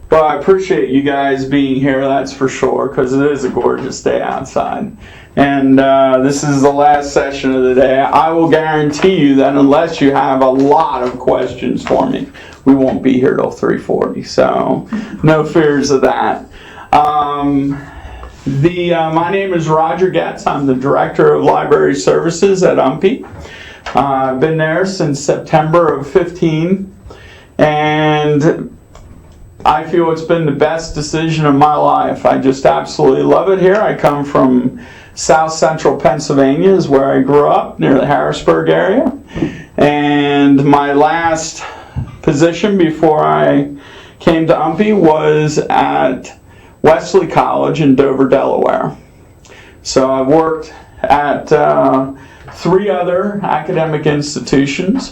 Well, I appreciate you guys being here, that's for sure, because it is a gorgeous day outside. And this is the last session of the day. I will guarantee you that unless you have a lot of questions for me, we won't be here till 3:40. So no fears of that. My name is Roger Getz. I'm the Director of Library Services at UMPI. I've been there since September of 15, and I feel it's been the best decision of my life. I just absolutely love it here. I come from South Central Pennsylvania, is where I grew up, near the Harrisburg area. And my last position before I came to UMPI was at Wesley College in Dover, Delaware. So I've worked at 3 other academic institutions.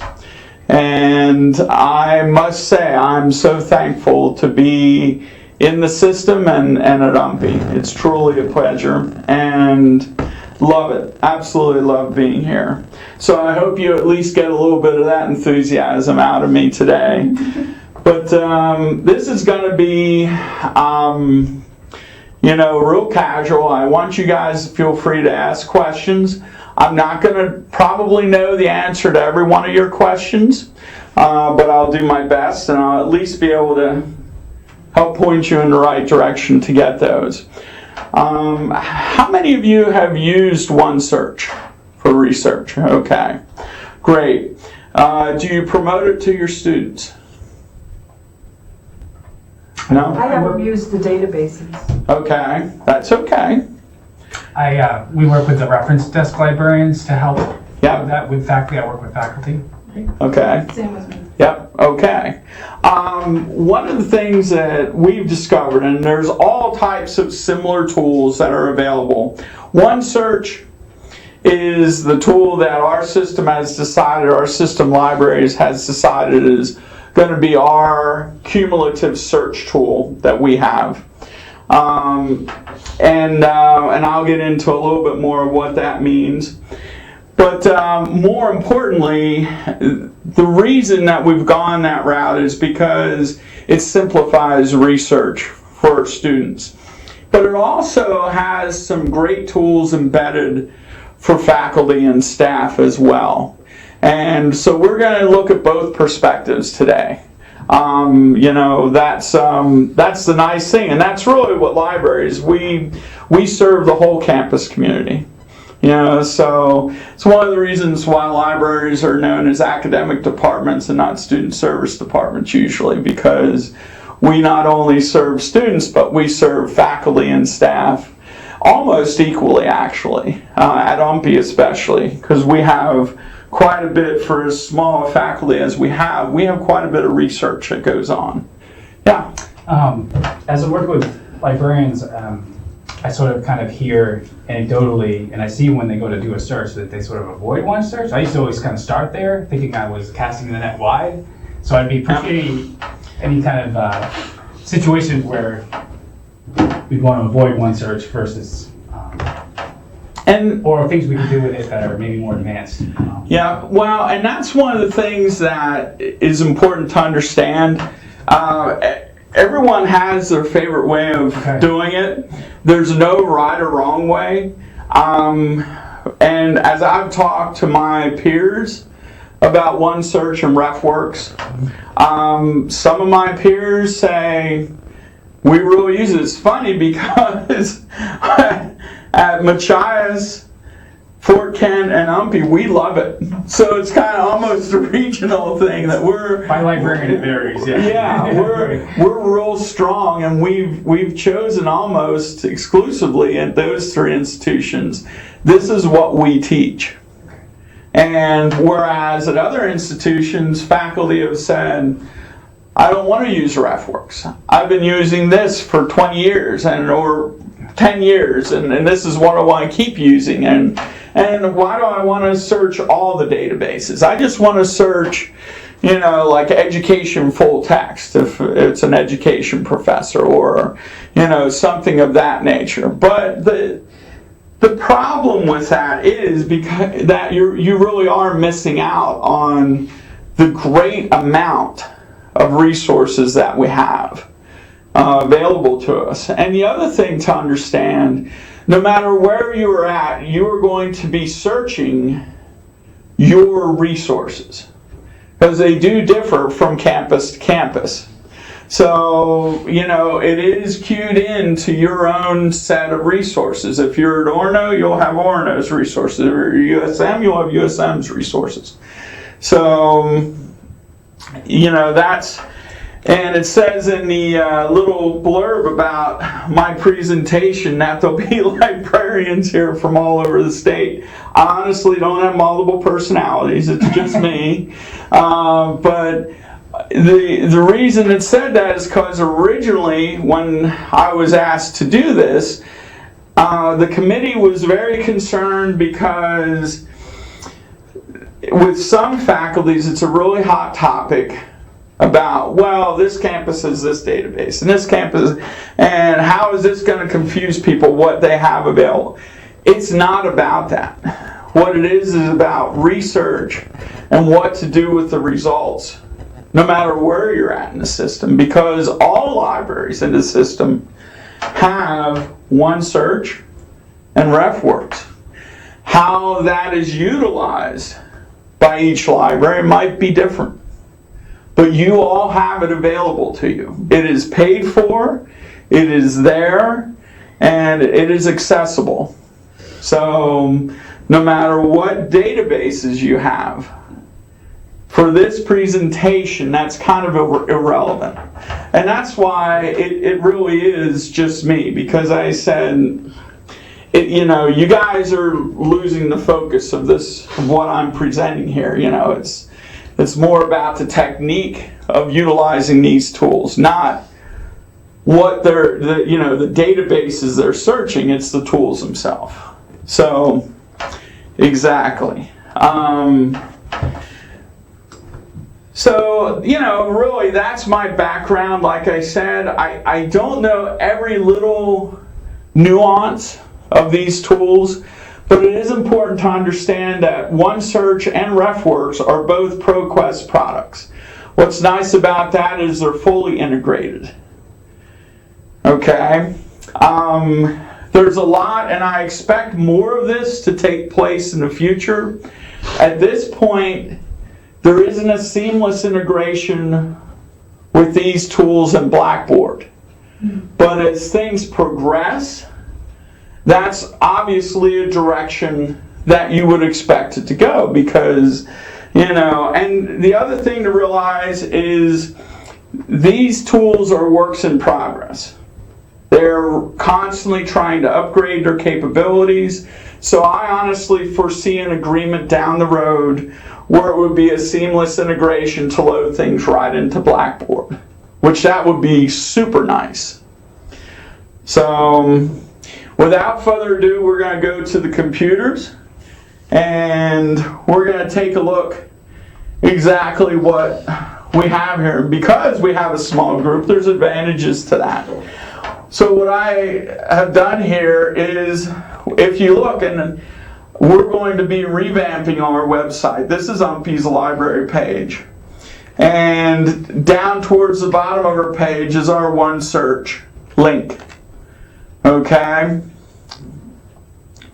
And I must say, I'm so thankful to be in the system and at UMPI. It's truly a pleasure and love it. Absolutely love being here. So I hope you at least get a little bit of that enthusiasm out of me today. But this is going to be, real casual. I want you guys to feel free to ask questions. I'm not going to probably know the answer to every one of your questions, but I'll do my best, and I'll at least be able to help point you in the right direction to get those. How many of you have used OneSearch for research? Okay, great. Do you promote it to your students? No? I haven't used the databases. Okay, that's okay. We work with the reference desk librarians to help Yep. with that. With faculty, I work with faculty. Okay. Same with me. Yep, okay. One of the things that we've discovered, and there's all types of similar tools that are available. OneSearch is the tool that our system has decided, our system libraries has decided is going to be our cumulative search tool that we have. And I'll get into a little bit more of what that means. But more importantly, the reason that we've gone that route is because it simplifies research for students. But it also has some great tools embedded for faculty and staff as well. And so we're going to look at both perspectives today. That's the nice thing, and that's really what libraries, we serve the whole campus community. So it's one of the reasons why libraries are known as academic departments and not student service departments usually, because we not only serve students, but we serve faculty and staff almost equally, actually, at UMPI especially, because we have quite a bit, for as small a faculty as we have quite a bit of research that goes on. Yeah. As I work with librarians, I sort of kind of hear anecdotally, and I see when they go to do a search that they sort of avoid OneSearch. I used to always kind of start there, thinking I was casting the net wide. So I'd be appreciating any kind of situation where we'd want to avoid OneSearch versus or things we can do with it that are maybe more advanced. Yeah, well, and that's one of the things that is important to understand. Everyone has their favorite way of doing it. There's no right or wrong way. And as I've talked to my peers about OneSearch and RefWorks, some of my peers say, we really use it. It's funny because at Machias, Fort Kent, and UMPI, we love it. So it's kind of almost a regional thing that we're. By librarian, it varies. Yeah. Yeah, we're real strong, and we've chosen almost exclusively at those 3 institutions. This is what we teach. And whereas at other institutions, faculty have said, I don't want to use RefWorks. I've been using this for 20 years or 10 years, and this is what I want to keep using. And why do I want to search all the databases? I just want to search, like education full text, if it's an education professor, or, something of that nature. But the problem with that is because that you really are missing out on the great amount of resources that we have. available to us. And the other thing to understand, no matter where you are at, you are going to be searching your resources, because they do differ from campus to campus. So, it is cued into your own set of resources. If you're at Orono, you'll have Orono's resources. If you're at USM, you'll have USM's resources. So, that's, and it says in the little blurb about my presentation that there'll be librarians here from all over the state. I honestly don't have multiple personalities. It's just me. But the reason it said that is because originally, when I was asked to do this, the committee was very concerned because with some faculties, it's a really hot topic about, well, this campus has this database, and this campus, and how is this going to confuse people what they have available? It's not about that. What it is about research and what to do with the results, no matter where you're at in the system, because all libraries in the system have OneSearch and RefWorks. How that is utilized by each library might be different, but you all have it available to you. It is paid for, it is there, and it is accessible. So no matter what databases you have, for this presentation, that's kind of irrelevant. And that's why it really is just me, because I said, you guys are losing the focus of what I'm presenting here. It's more about the technique of utilizing these tools, not what the databases they're searching. It's the tools themselves. So, exactly. So, really, that's my background. Like I said, I don't know every little nuance of these tools, but it is important to understand that OneSearch and RefWorks are both ProQuest products. What's nice about that is they're fully integrated. Okay? There's a lot, and I expect more of this to take place in the future. At this point, there isn't a seamless integration with these tools and Blackboard. But as things progress, that's obviously a direction that you would expect it to go, because, and the other thing to realize is these tools are works in progress. They're constantly trying to upgrade their capabilities. So I honestly foresee an agreement down the road where it would be a seamless integration to load things right into Blackboard, which that would be super nice. So without further ado, we're going to go to the computers, and we're going to take a look exactly what we have here. Because we have a small group, there's advantages to that. So what I have done here is, if you look, and we're going to be revamping our website. This is UMPI's library page. And down towards the bottom of our page is our OneSearch link. Okay?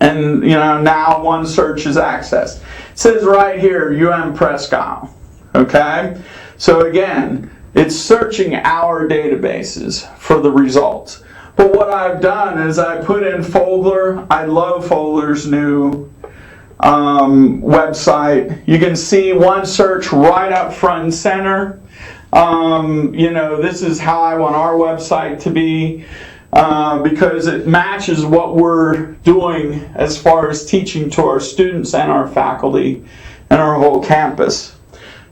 And, now OneSearch is accessed. It says right here, UM Presque Isle. Okay? So again, it's searching our databases for the results. But what I've done is I put in Fogler. I love Fogler's new website. You can see OneSearch right up front and center. This is how I want our website to be, because it matches what we're doing as far as teaching to our students and our faculty and our whole campus.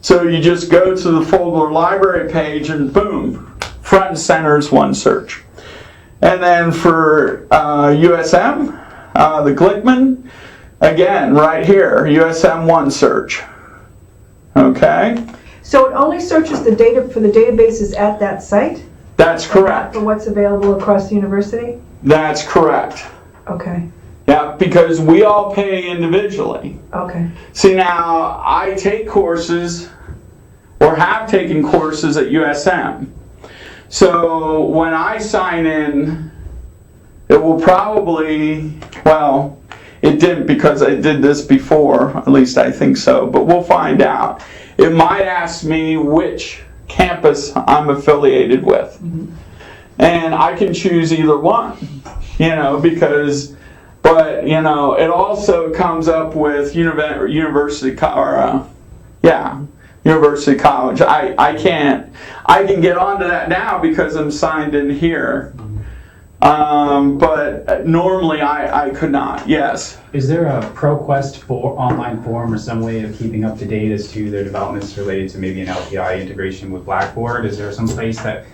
So you just go to the Fogler library page and boom, front and center is OneSearch. And then for USM, the Glickman, again, right here, USM OneSearch. Okay? So it only searches the data for the databases at that site? That's correct. For what's available across the university? That's correct. Okay. Yeah, because we all pay individually. Okay. See, now, I take courses, or have taken courses at USM. So when I sign in, it will probably, well, it didn't because I did this before, at least I think so, but we'll find out. It might ask me which campus I'm affiliated with. And I can choose either one, because, but, it also comes up with University College. I can get onto that now because I'm signed in here. But normally I could not, yes. Is there a ProQuest for online forum or some way of keeping up to date as to their developments related to maybe an LTI integration with Blackboard? Is there some place that,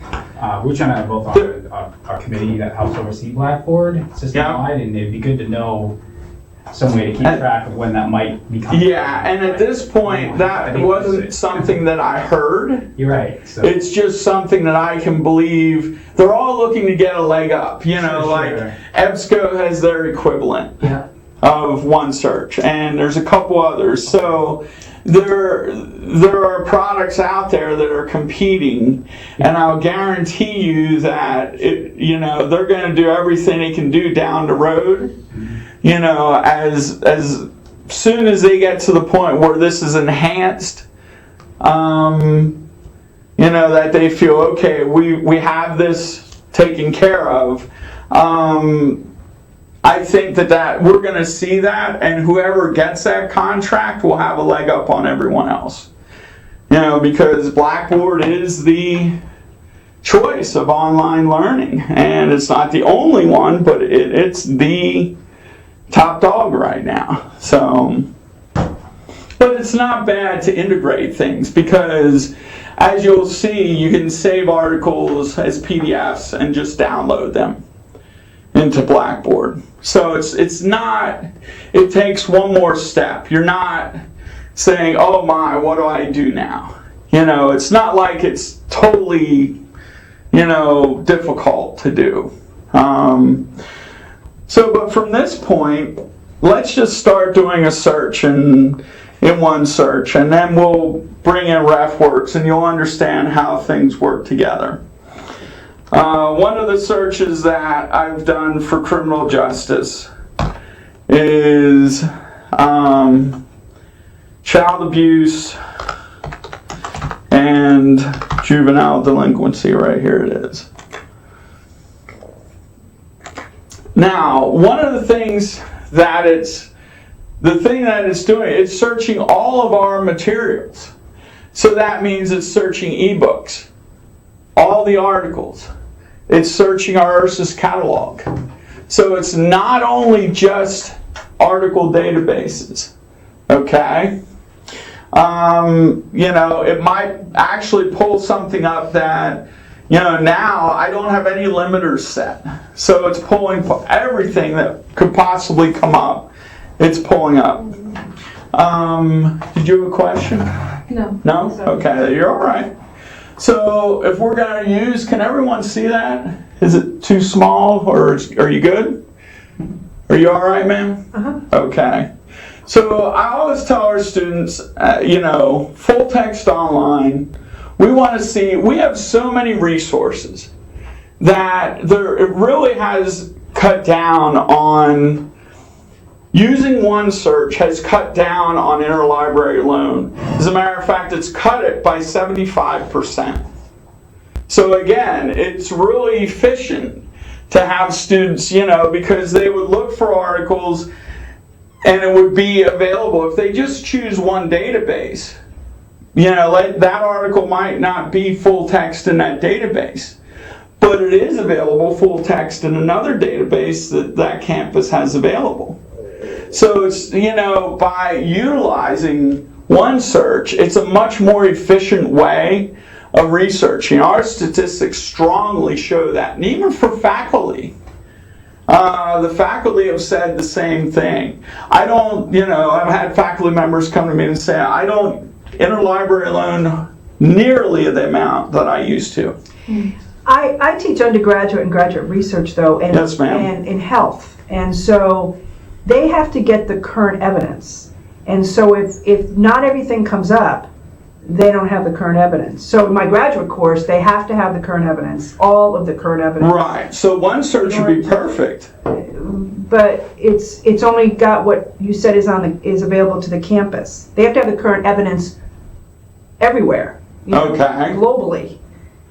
we're trying to have both on our committee that helps oversee Blackboard system-wide, and it'd be good to know some way to keep track of when that might become. Yeah, and at this point, that wasn't something that I heard. You're right. So. It's just something that I can believe. They're all looking to get a leg up, Sure. EBSCO has their equivalent of OneSearch, and there's a couple others. So there are products out there that are competing, and I'll guarantee you that they're going to do everything they can do down the road. As soon as they get to the point where this is enhanced, that they feel, okay, we have this taken care of. I think that we're going to see that, and whoever gets that contract will have a leg up on everyone else. Because Blackboard is the choice of online learning, and it's not the only one, but it's the top dog right now. So, but it's not bad to integrate things because, as you'll see, you can save articles as PDFs and just download them into Blackboard. So it's not, it takes one more step. You're not saying, oh my, what do I do now? It's not like it's totally, difficult to do. But from this point, let's just start doing a search in OneSearch, and then we'll bring in RefWorks, and you'll understand how things work together. One of the searches that I've done for criminal justice is child abuse and juvenile delinquency. Right here it is. Now, one of the things that it's doing, it's searching all of our materials. So that means it's searching ebooks, all the articles. It's searching our IRSIS catalog. So it's not only just article databases, okay? It might actually pull something up that, now I don't have any limiters set. So it's pulling everything that could possibly come up. It's pulling up. Did you have a question? No. No? Okay, you're all right. So if we're going to use, can everyone see that? Is it too small, or are you good? Are you all right, ma'am? Uh-huh. Okay. So I always tell our students, full text online, we want to see, we have so many resources that it really has cut down on, using OneSearch has cut down on interlibrary loan. As a matter of fact, it's cut it by 75%. So again, it's really efficient to have students, because they would look for articles and it would be available. If they just choose one database, that article might not be full text in that database, but it is available full text in another database that campus has available. So it's, by utilizing OneSearch, it's a much more efficient way of researching. Our statistics strongly show that. And even for faculty, the faculty have said the same thing. I've had faculty members come to me and say, I don't interlibrary loan nearly the amount that I used to. I teach undergraduate and graduate research, though, and, yes, ma'am. And in health. And so they have to get the current evidence. And so if not everything comes up, they don't have the current evidence. So in my graduate course, they have to have the current evidence, all of the current evidence. Right. So OneSearch would be perfect. But it's only got what you said is available to the campus. They have to have the current evidence everywhere. Okay. Globally.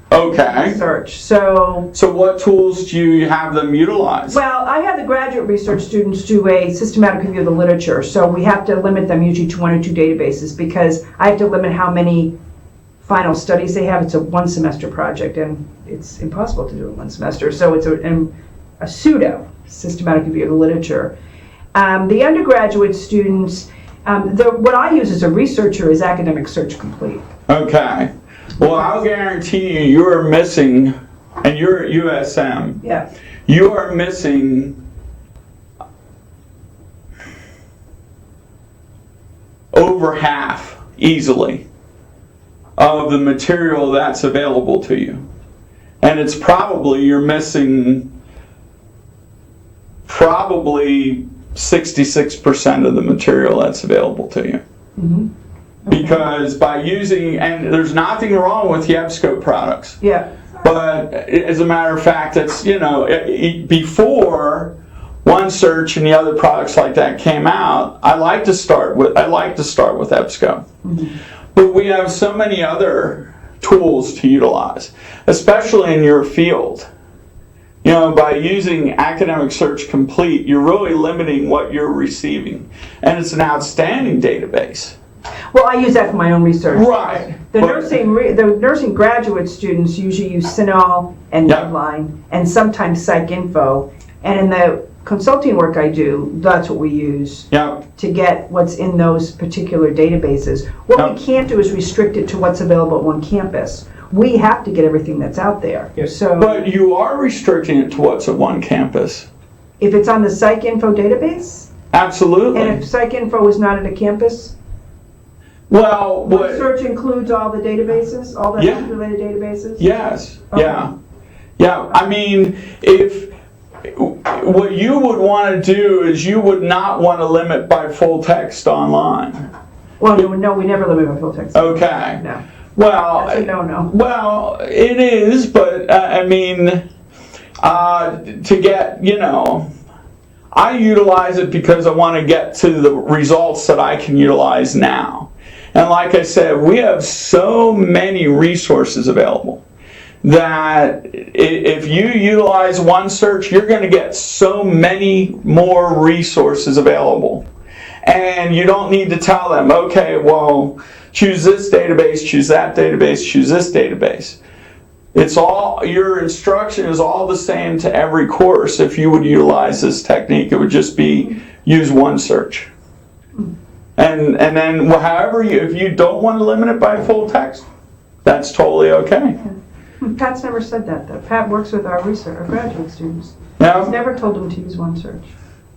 Okay. Search. So what tools do you have them utilize? well, I have the graduate research students do a systematic review of the literature, so we have to limit them usually to 1 or 2 databases because I have to limit how many final studies they have. It's a 1 semester project, and it's impossible to do in 1 semester, so it's a pseudo systematic review of the literature. The undergraduate students, what I use as a researcher is Academic Search Complete. Okay. Well, I'll guarantee you are missing, and you're at USM, Yeah. you are missing over half, easily, of the material that's available to you. And it's probably, you're missing probably 66% of the material that's available to you. Mm-hmm. Because by using, and there's nothing wrong with YebScope products, Yeah. but as a matter of fact, it's, before OneSearch and the other products like that came out, I like to start with EBSCO. Mm-hmm. But we have so many other tools to utilize, especially in your field. By using Academic Search Complete, you're really limiting what you're receiving. And it's an outstanding database. Well, I use that for my own research. Right. The nursing graduate students usually use CINAHL and Yep. Medline and sometimes PsycInfo. And in the consulting work I do, that's what we use Yep. to get what's in those particular databases. What Yep. we can't do is restrict it to what's available at one campus. We have to get everything that's out there. Yes. So But you are restricting it to what's at one campus. if it's on the PsycInfo database, Absolutely. and if PsycInfo is not at a campus, Well, what? search includes all the databases, all the Yeah. related databases? Yes. Okay. Yeah. I mean, if what you would want to do is you would not want to limit by full text online. Well, no, we never limit by full text. Okay. No. Well, That's a no-no. Well, it is, but to get, I utilize it because I want to get to the results that I can utilize now. And like I said, we have so many resources available that if you utilize OneSearch, you're going to get so many more resources available. And you don't need to tell them, okay, well, choose this database, choose that database, choose this database. It's all, your instruction is all the same to every course. If you would utilize this technique, it would just be use OneSearch. And then however if you don't want to limit it by full text, that's totally okay. Pat's never said that, though. Pat works with our graduate students. He's Yeah, never told them to use OneSearch.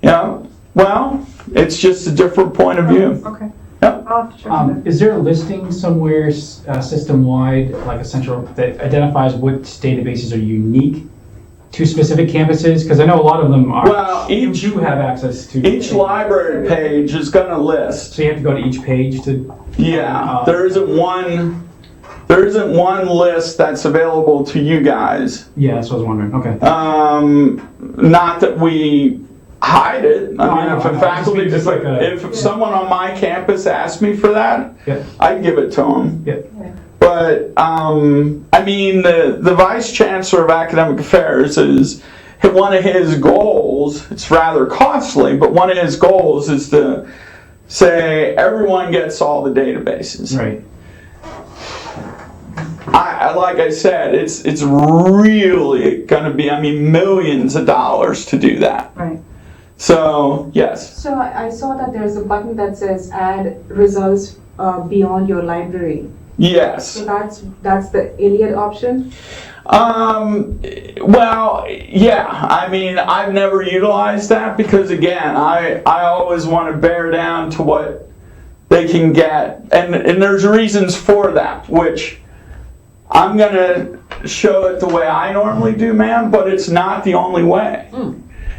yeah. Well, it's just a different point of view. Okay. Yep. I'll have to check that. Is there a listing somewhere system-wide, like a central, that identifies what databases are unique to specific campuses? Because I know a lot of them are. Well, you do have access to. Each library page is going to list. So you have to go to each page to. Yeah, there isn't one list that's available to you guys. Yeah, that's what I was wondering. Okay. Not that we hide it. I mean, if a faculty, Just like if someone on my campus asked me for that, Yeah. I'd give it to them. Yeah. But the vice chancellor of academic affairs is one of his goals. It's rather costly, but one of his goals is to say everyone gets all the databases. Right. Like I said, it's really going to be millions of dollars to do that. Right. So yes. So I saw that there's a button that says add results beyond your library. Yes. So that's the ILLiad option? Well, yeah. I've never utilized that because, again, I always want to bear down to what they can get. And there's reasons for that, which I'm going to show it the way I normally do, ma'am, but it's not the only way.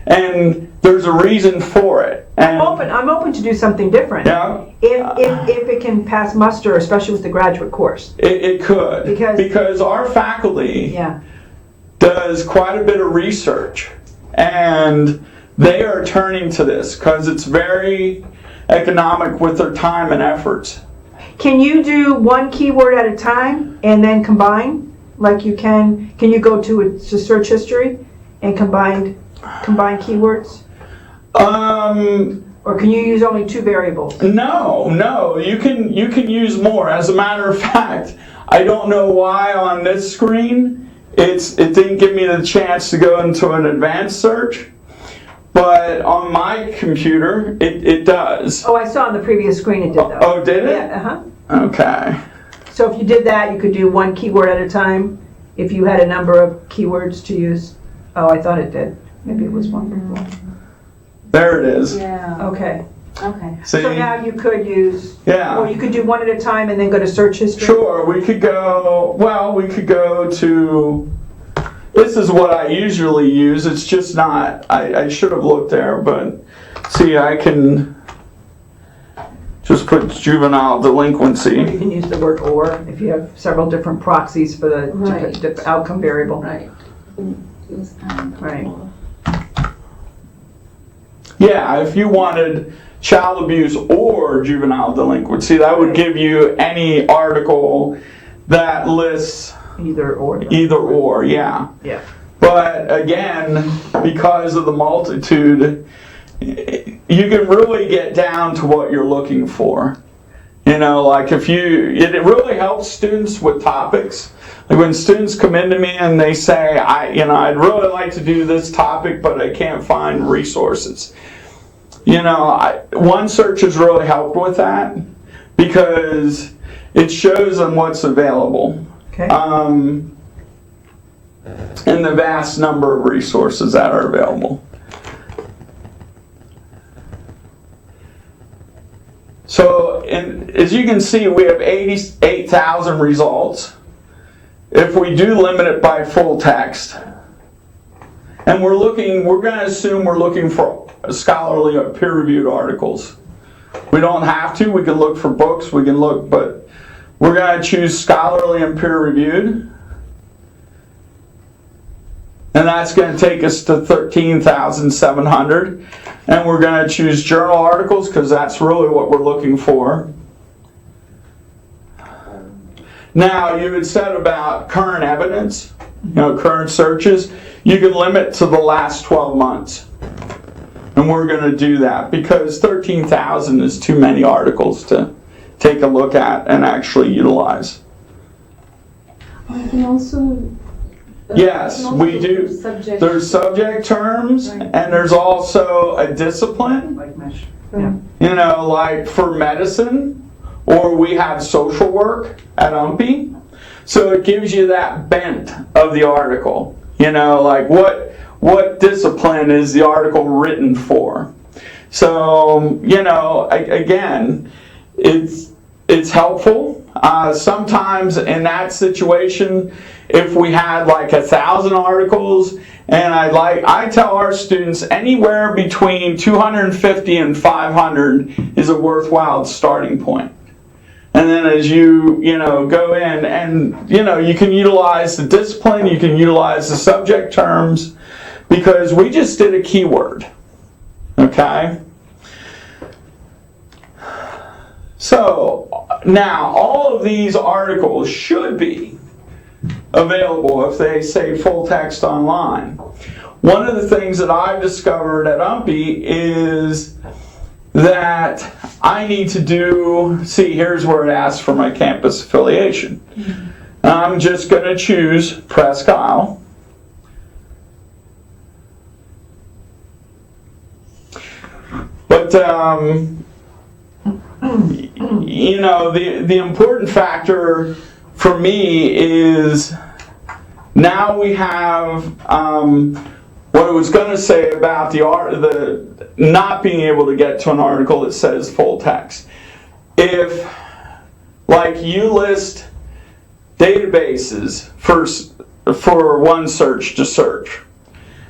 And there's a reason for it. And, I'm open to do something different. yeah, If it can pass muster, especially with the graduate course. it could. Because- our faculty Yeah. does quite a bit of research. And they are turning to this because it's very economic with their time and efforts. Can you do one keyword at a time and then combine? Like you can you go to search history and combine keywords? Or can you use only 2 variables? No, you can use more. As a matter of fact, I don't know why on this screen it didn't give me the chance to go into an advanced search, but on my computer it does. Oh, I saw on the previous screen it did though. Oh, did it? Yeah, uh-huh. Okay. So if you did that, you could do 1 keyword at a time if you had a number of keywords to use. Oh, I thought it did. Maybe it was 1 before. There it is. Yeah, Okay. okay. See? So now you could use, Yeah. or you could do 1 at a time and then go to search history. Sure, we could go to, this is what I usually use, it's just not, I should have looked there, but see, I can just put juvenile Or delinquency. you can use the word or if you have several different proxies for the Right. different outcome variable. Right. Use and Right. or. Yeah, if you wanted child abuse or juvenile delinquency, that would give you any article that lists Either or. either or, yeah. Yeah. But again, because of the multitude, you can really get down to what you're looking for. You know, like it really helps students with topics. Like when students come into me and they say, I'd really like to do this topic, but I can't find resources. You know, one search has really helped with that because it shows them what's available. Okay. And the vast number of resources that are available. So, as you can see, we have 88,000 results. If we do limit it by full text, and we're going to assume we're looking for scholarly or peer-reviewed articles. We don't have to. We can look for books. We can look, but we're going to choose scholarly and peer-reviewed. And that's going to take us to 13,700. And we're going to choose journal articles because that's really what we're looking for. Now, you had said about current evidence, current searches. You can limit to the last 12 months. And we're going to do that because 13,000 is too many articles to take a look at and actually utilize. You can also. Yes, we do. There's subject terms, and there's also a discipline. Like mesh. Yeah. Like for medicine, or we have social work at UMPI. So it gives you that bent of the article. Like what discipline is the article written for? So, again, it's helpful. Sometimes in that situation, if we had like 1,000 articles, and I tell our students anywhere between 250 and 500 is a worthwhile starting point. And then as you go in and you can utilize the discipline, you can utilize the subject terms, because we just did a keyword. Okay? So now all of these articles should be available if they say full text online. One of the things that I've discovered at UMPI is that I need to here's where it asks for my campus affiliation. I'm just going to choose Presque Isle. But, the important factor for me is now we have what I was going to say about the not being able to get to an article that says full text. If, you list databases for one search to search,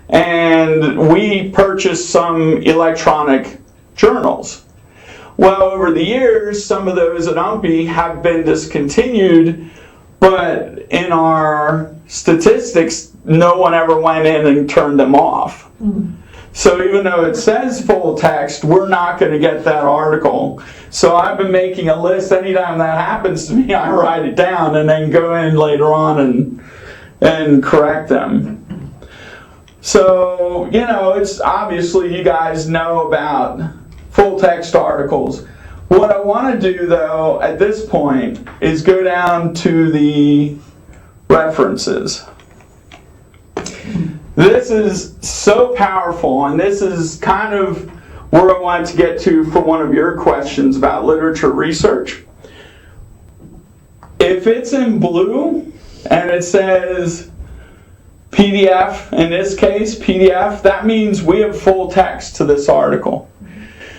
and and we purchased some electronic journals. Well, over the years, some of those at UMPI have been discontinued, but in our statistics, no one ever went in and turned them off. So even though it says full text, we're not going to get that article. So I've been making a list. Anytime that happens to me, I write it down and then go in later on and correct them. So, it's obviously you guys know about full text articles. What I want to do, though, at this point is go down to the references. This is so powerful, and this is kind of where I wanted to get to for one of your questions about literature research. If it's in blue and it says PDF, in this case, PDF, that means we have full text to this article.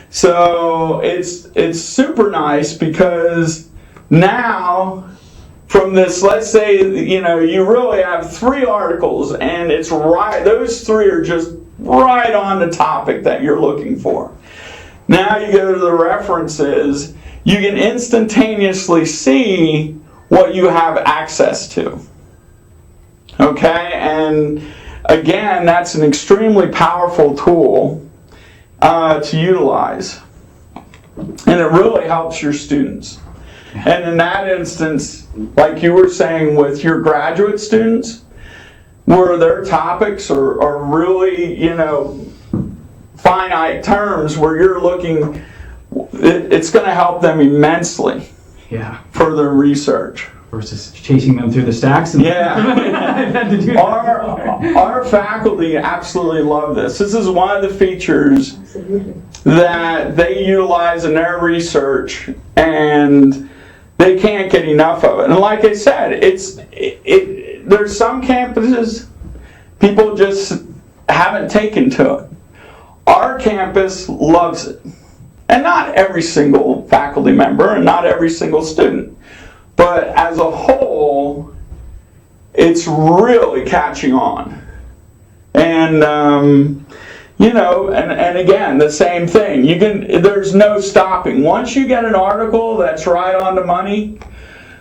So it's super nice because now from this, let's say, you really have 3 articles and it's right, those 3 are just right on the topic that you're looking for. Now you go to the references, you can instantaneously see what you have access to. Okay, and again, that's an extremely powerful tool to utilize. And it really helps your students. And in that instance, like you were saying with your graduate students, where their topics are really, finite terms, where you're looking, it's going to help them immensely for their research. Versus chasing them through the stacks. And Yeah. had to do Our faculty absolutely love this. This is one of the features Absolutely. that they utilize in their research, and they can't get enough of it. And like I said, there's some campuses people just haven't taken to it. Our campus loves it. And not every single faculty member and not every single student. But as a whole, it's really catching on. And, and again, the same thing. There's no stopping. Once you get an article that's right on the money,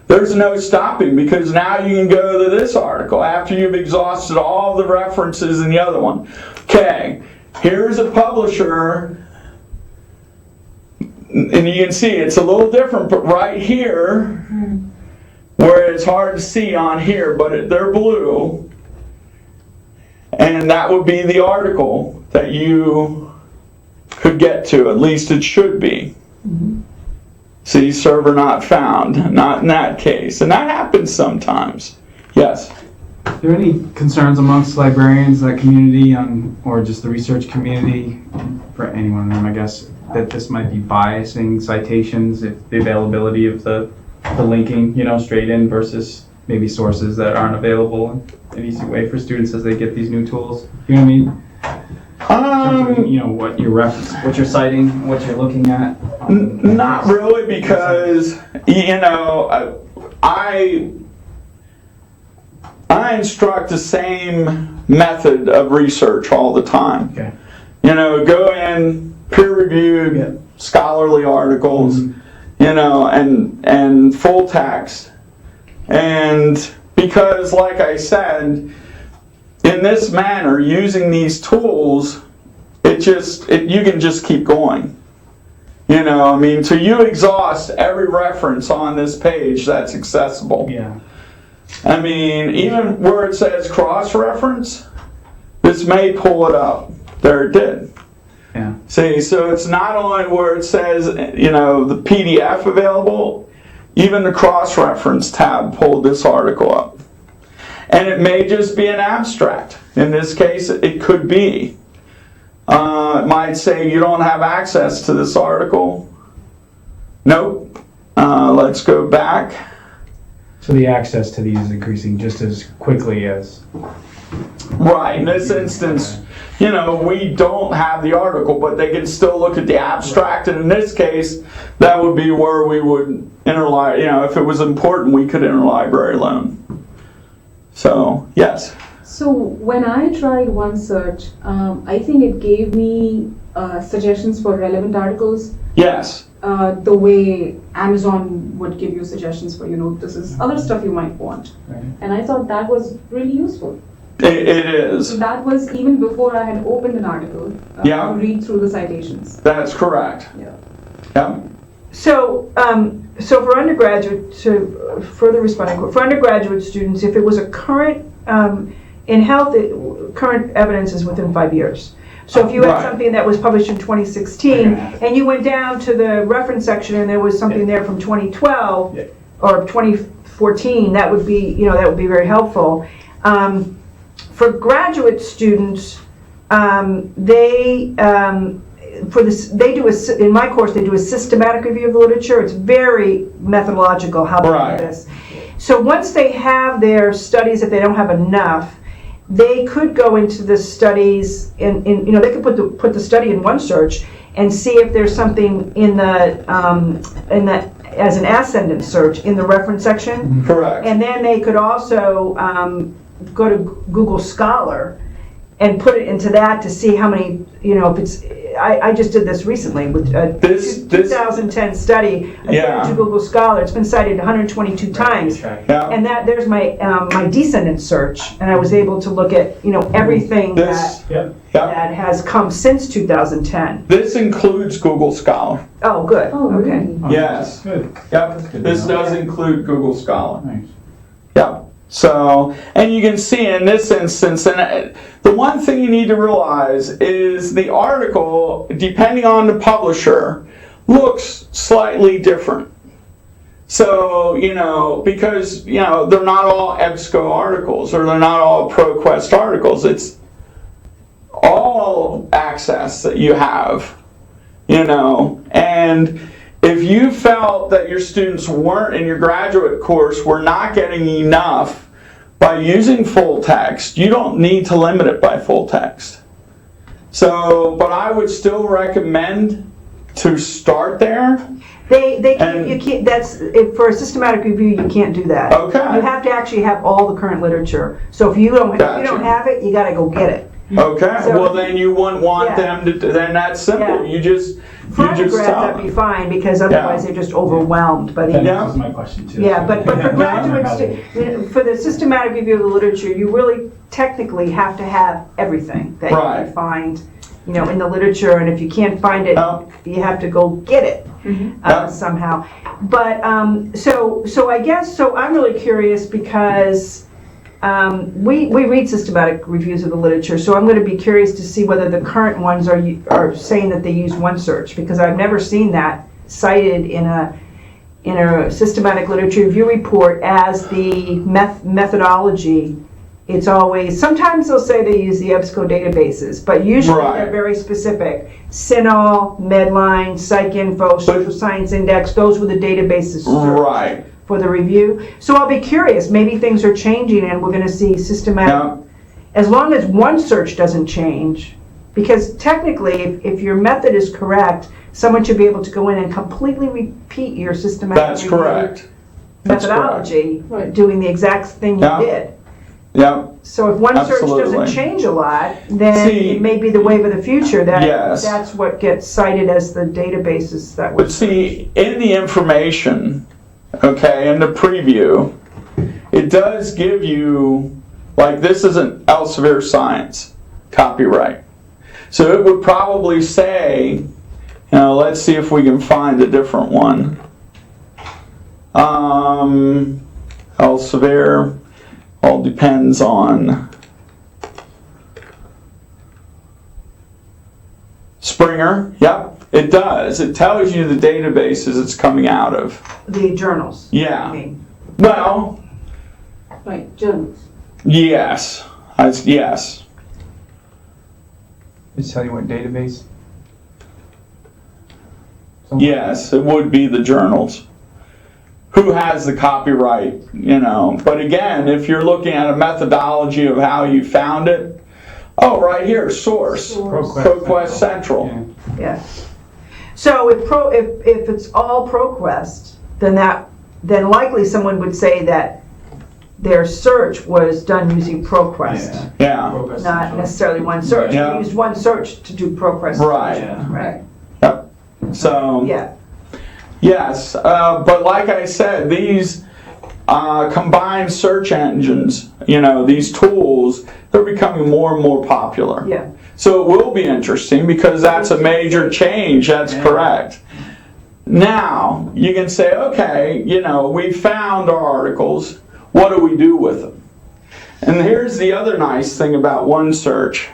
there's no stopping, because now you can go to this article after you've exhausted all the references in the other one. Okay, here's a publisher, and you can see it's a little different, but right here, where it's hard to see on here, but they're blue, and that would be the article that you could get to, at least it should be. See, server not found, not in that case, and that happens sometimes. Yes? Are there any concerns amongst librarians, that community, or just the research community, for anyone in them, I guess, that this might be biasing citations, if the availability of the linking, straight in versus maybe sources that aren't available in an easy way for students as they get these new tools? You know what I mean? What you're citing, what you're looking at? Not really, because, I instruct the same method of research all the time. Okay. Go in, peer-reviewed, scholarly articles, and full text. And because, like I said, in this manner, using these tools, you can just keep going. So you exhaust every reference on this page that's accessible. Yeah. Even where it says cross-reference, this may pull it up. There it did. Yeah. See, so it's not only where it says, the PDF available, even the cross-reference tab pulled this article up. And it may just be an abstract. In this case, it could be. It might say you don't have access to this article. Nope. Let's go back. So the access to these is increasing just as quickly as... Right, in this instance, we don't have the article, but they can still look at the abstract, and in this case, that would be where we would if it was important, we could interlibrary loan. So, yes. So when I tried OneSearch, I think it gave me suggestions for relevant articles, Yes. the way Amazon would give you suggestions for, this is other stuff you might want. Right. And I thought that was really useful. It So is. that was even before I had opened an article Yeah. to read through the citations. That's correct. Yeah. Yeah. So, so for undergraduate, to further responding, for undergraduate students, if it was a current, in health, current evidence is within 5 years. So if you had Right. something that was published in 2016, and you went down to the reference section and there was something there from 2012 Yeah. or 2014, that would be, that would be very helpful. For graduate students, they, for this, they do in my course, they do a systematic review of the literature. It's very methodological how they Right. do this. So once they have their studies, if they don't have enough, they could go into the studies they could put the study in OneSearch and see if there's something in the as an ascendant search in the reference section. Correct. And then they could also go to Google Scholar and put it into that to see how many, if it's, I just did this recently with a This- 2010 study. I put it Yeah. to Google Scholar. It's been cited 122 times. Yeah. And there's my my descendant search, and I was able to look at everything This, Yep. yeah. that has come since 2010. This includes Google Scholar. Oh, good. Oh, Okay. really? Yes. Good. Yep. good to This know. does include Google Scholar. Nice. Yeah. So, and you can see in this instance, and the one thing you need to realize is the article, depending on the publisher, looks slightly different. So, because, they're not all EBSCO articles or they're not all ProQuest articles. It's all access that you have, and if you felt that your students weren't in your graduate course were not getting enough by using full text, you don't need to limit it by full text. So, but I would still recommend to start there. They And- you can't. For a systematic review, you can't do that. Okay. You have to actually have all the current literature. So if you don't Gotcha. have it, you got to go get it. Okay, So- well then you wouldn't want Yeah. them to, then that's simple. Yeah. You just For tell undergrads, that'd them. be fine because otherwise they're just overwhelmed. But That Yeah. was my question too. yeah, but for Yeah. graduates, for the systematic review of the literature, you really technically have to have everything that you Right. can find, in the literature. And if you can't find it, Oh. you have to go get it Yeah. somehow. But so I guess I'm really curious because we read systematic reviews of the literature. So I'm going to be curious to see whether the current ones are saying that they use OneSearch, because I've never seen that cited in a systematic literature review report as the methodology. It's always, sometimes they'll say they use the EBSCO databases, but usually Right. they're very specific. CINAHL, Medline, PsycInfo, Social Science Index, those were the databases Right. for the review. So I'll be curious, maybe things are changing and we're gonna see systematic, Yeah. as long as OneSearch doesn't change, because technically, if your method is correct, someone should be able to go in and completely repeat your systematic That's review correct. That's correct. methodology, Right. doing the exact thing you Yeah. did. Yeah. So if OneSearch Absolutely. doesn't change a lot, then See- it may be the wave of the future that Yes. that's what gets cited as the databases that But would. see, in the information, okay, in the preview, it does give you, like this isn't Elsevier Science copyright. So it would probably say, let's see if we can find a different one. Elsevier, all depends on Springer, yep, it does. It tells you the databases it's coming out of. The journals. Yeah. I mean. Well, Right, journals. yes. Yes. Just tell you what database. Yes, it would be the journals. Who has the copyright, But again, if you're looking at a methodology of how you found it, right here, source. ProQuest Central. Yeah. Yeah. So if it's all ProQuest, then likely someone would say that their search was done using ProQuest. Yeah. Progress Not Central. necessarily one search. Yeah. We used one search to do ProQuest. Right. Yeah. Right, Yep. So, yeah. yes, but like I said, these combined search engines, these tools, they're becoming more and more popular. Yeah. So it will be interesting because that's a major change, that's correct. Now, you can say, okay, we found our articles, what do we do with them? And here's the other nice thing about OneSearch.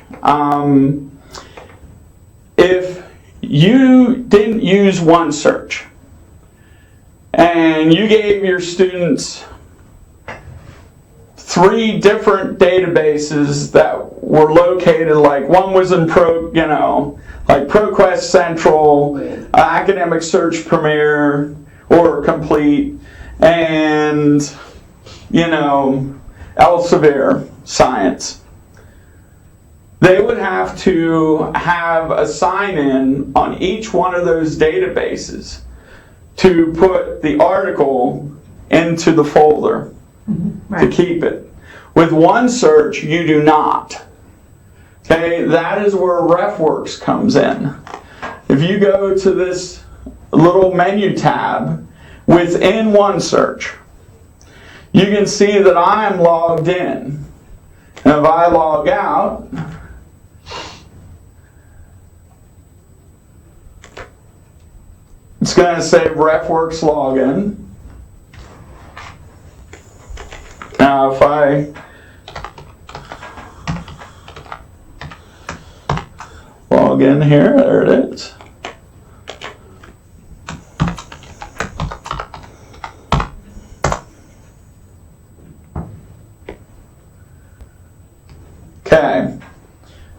If you didn't use OneSearch, and you gave your students 3 different databases that were located, like one was in like ProQuest Central, Academic Search Premier, or Complete, and, Elsevier Science. They would have to have a sign-in on each one of those databases to put the article into the folder to Right. keep it. With OneSearch, you do not. Okay, that is where RefWorks comes in. If you go to this little menu tab within OneSearch, you can see that I'm logged in. And if I log out, it's going to say RefWorks login. Now if I log in here, there it is. Okay.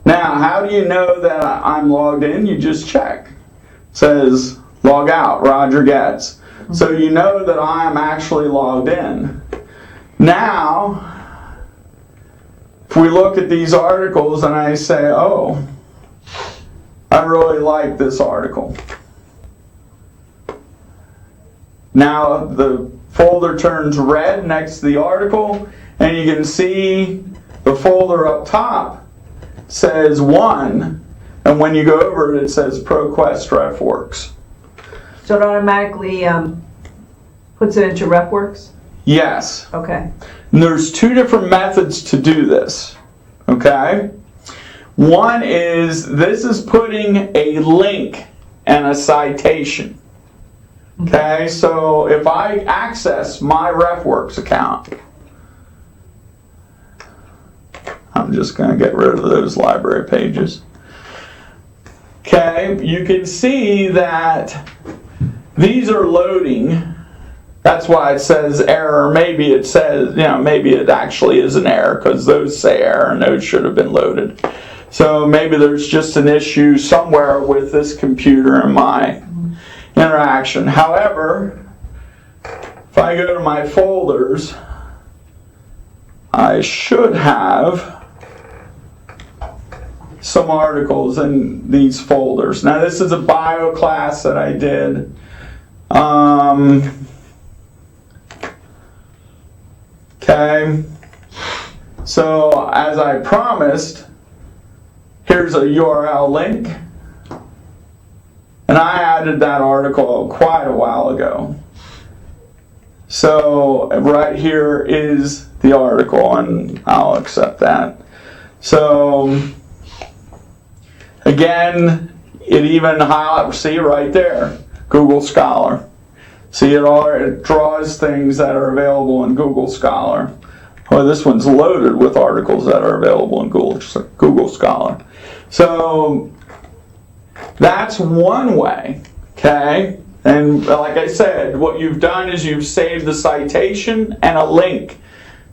Now, how do you know that I'm logged in? You just check. It says log out, Roger Getz. So you know that I'm actually logged in. Now, if we look at these articles and I say, oh, I really like this article. Now the folder turns red next to the article, and you can see the folder up top says 1, and when you go over it, it says ProQuest RefWorks. So it automatically puts it into RefWorks? Yes. Okay. And there's 2 different methods to do this. Okay? One is, this is putting a link and a citation. Okay, so if I access my RefWorks account, I'm just going to get rid of those library pages. Okay, you can see that these are loading. That's why it says error. Maybe it says, maybe it actually is an error because those say error and those should have been loaded. So maybe there's just an issue somewhere with this computer and my interaction. However, if I go to my folders, I should have some articles in these folders. Now this is a bio class that I did. Okay, so as I promised, here's a URL link. And I added that article quite a while ago. So right here is the article, and I'll accept that. So again, it even highlights, see right there, Google Scholar. See, it draws things that are available in Google Scholar. Well, this one's loaded with articles that are available in Google Scholar. So that's one way, okay? And like I said, what you've done is you've saved the citation and a link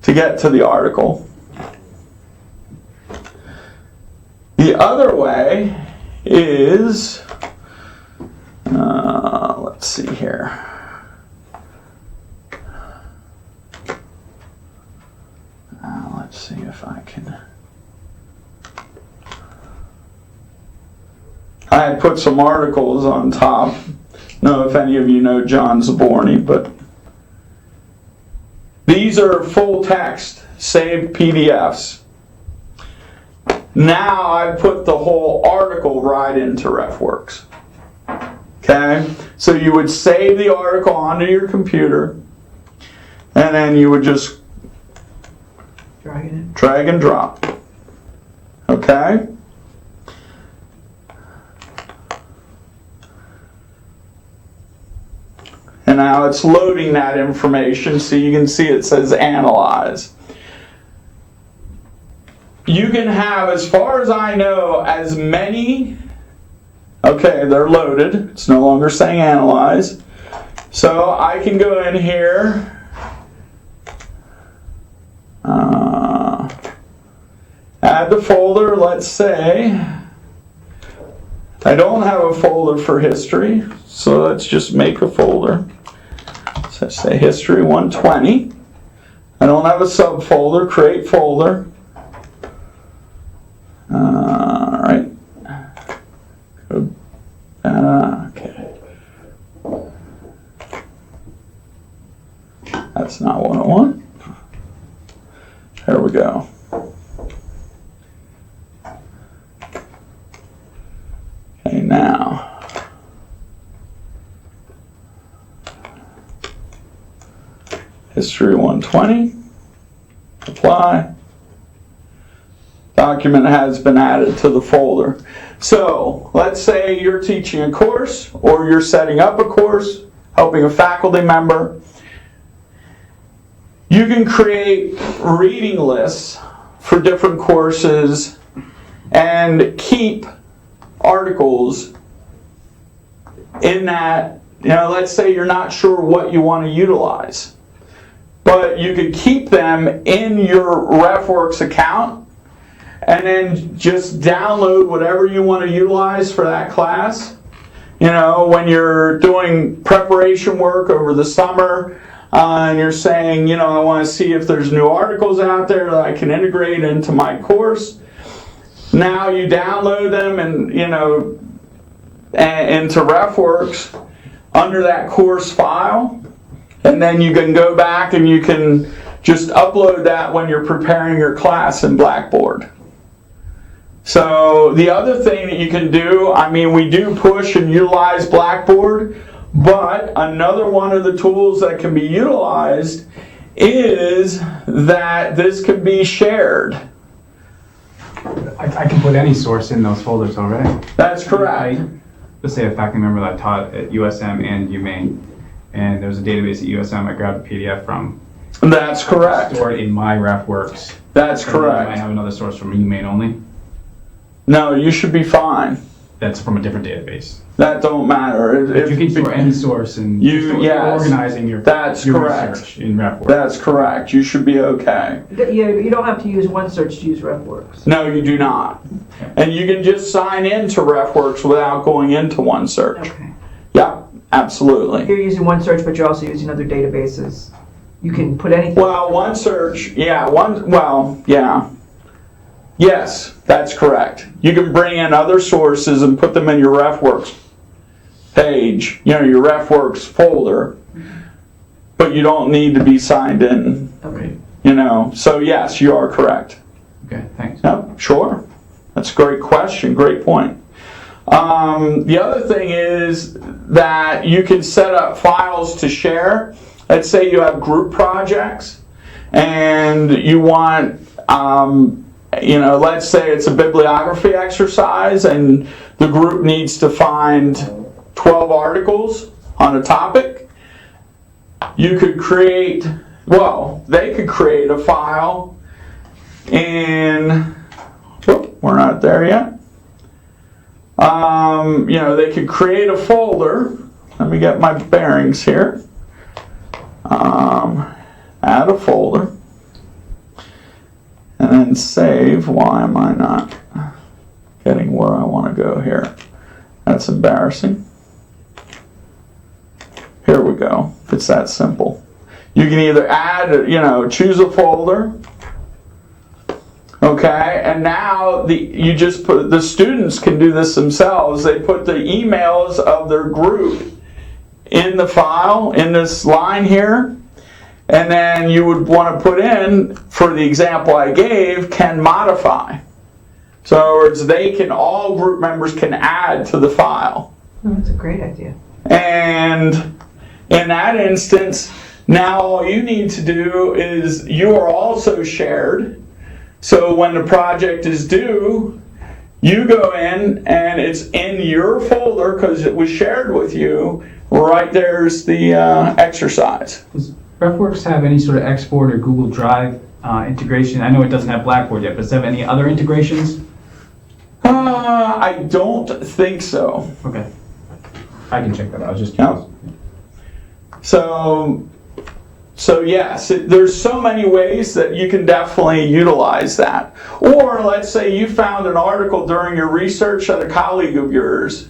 to get to the article. The other way is, let's see here. Let's see if I can. I had put some articles on top. I don't know if any of you know John Zaborny, but these these are full text, saved PDFs. Now I put the whole article right into RefWorks. Okay? So you would save the article onto your computer, and then you would just drag and drop. Okay? And now it's loading that information, so you can see it says analyze. You can have, as far as I know, as many. Okay, they're loaded. It's no longer saying analyze. So I can go in here. Add the folder, let's say. I don't have a folder for history, so let's just make a folder. So say history 120. I don't have a subfolder, create folder. Alright. Okay. That's not what I want. There we go. Okay, now. History 120. Apply. Document has been added to the folder. So, let's say you're teaching a course or you're setting up a course, helping a faculty member. You can create reading lists for different courses and keep articles in that, let's say you're not sure what you want to utilize. But you could keep them in your RefWorks account and then just download whatever you want to utilize for that class. When you're doing preparation work over the summer, and you're saying, I want to see if there's new articles out there that I can integrate into my course. Now you download them and, into RefWorks under that course file. And then you can go back and you can just upload that when you're preparing your class in Blackboard. So the other thing that you can do, we do push and utilize Blackboard, but another one of the tools that can be utilized is that this can be shared. I can put any source in those folders already. That's correct. Let's say a faculty member that I taught at USM and UMaine, and there's a database at USM I grabbed a PDF from. That's correct. Stored in my RefWorks. That's correct. I have another source from UMaine only. No, you should be fine. That's from a different database. That don't matter. If you can store any source and yes, organizing your correct. research in RefWorks. That's correct. You should be okay. You don't have to use OneSearch to use RefWorks. No, you do not. And you can just sign into RefWorks without going into OneSearch. Okay. Yeah, absolutely. You're using OneSearch, but you're also using other databases. You can put anything. Well, OneSearch, yeah. Yes, that's correct. You can bring in other sources and put them in your RefWorks page, your RefWorks folder, but you don't need to be signed in. Okay. So yes, you are correct. Okay, thanks. Yep, sure. That's a great question, great point. The other thing is that you can set up files to share. Let's say you have group projects and you want, let's say it's a bibliography exercise and the group needs to find 12 articles on a topic. You could create, they could create a file in, we're not there yet. They could create a folder. Let me get my bearings here. Add a folder. And then save. Why am I not getting where I want to go here? That's embarrassing. Here we go. It's that simple. You can either add, choose a folder. Okay, and now the students can do this themselves. They put the emails of their group in the file, in this line here, And then you would want to put in, for the example I gave, can modify. So in other words, all group members can add to the file. That's a great idea. And in that instance, now all you need to do is you are also shared. So when the project is due, you go in and it's in your folder because it was shared with you. Right there's the exercise. Does RefWorks have any sort of export or Google Drive integration? I know it doesn't have Blackboard yet, but does it have any other integrations? I don't think so. Okay. I can check that out. I was just Yeah. curious. So yes, there's so many ways that you can definitely utilize that. Or let's say you found an article during your research that a colleague of yours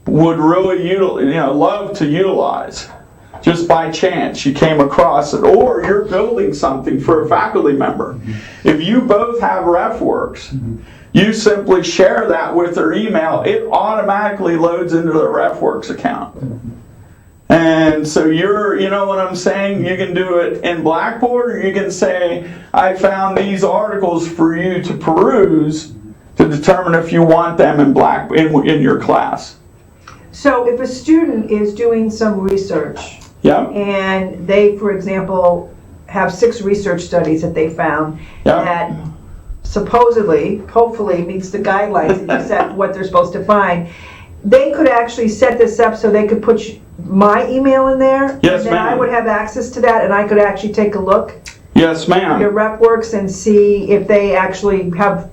would really love to utilize. Just by chance you came across it, or you're building something for a faculty member. If you both have RefWorks, you simply share that with their email, it automatically loads into their RefWorks account. And so you know what I'm saying? You can do it in Blackboard, or you can say, I found these articles for you to peruse to determine if you want them in your class. So if a student is doing some research, Yeah. and they, for example, have 6 research studies that they found Yeah. that supposedly, hopefully, meets the guidelines that you set what they're supposed to find, they could actually set this up so they could put my email in there, Yes, and then I ma'am. would have access to that, and I could actually take a look Yes, at ma'am. your RefWorks and see if they actually have